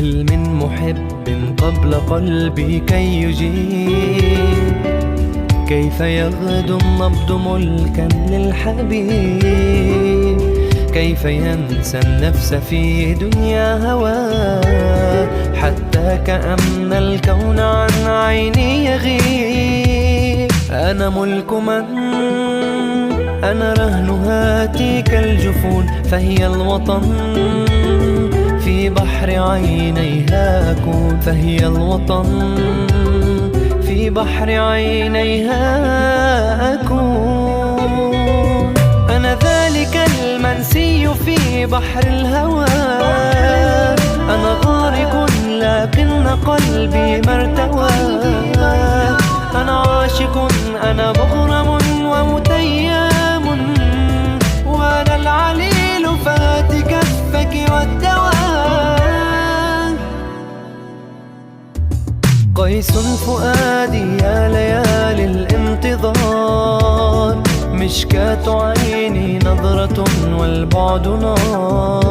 هل من محب قبل قلبي كي يجيب؟ كيف يغدو النبض ملكا للحبيب؟ كيف ينسى النفس في دنيا هواه؟ حتى كأن الكون عن عيني يغيب. أنا ملك من؟ أنا رهن هاتيك الجفون، فهي الوطن في بحر عينيها أكون، فهي الوطن في بحر عينيها أكون. أنا ذلك المنسي في بحر الهوى، أنا غارق لكن قلبي ما ارتوى. أنا عاشق، أنا مغرم ومتيم، وأنا العليل فهات كفك والدواء. قيس فؤادي يا ليالي الانتظار، مشكاة عيني نظرة والبعد نار.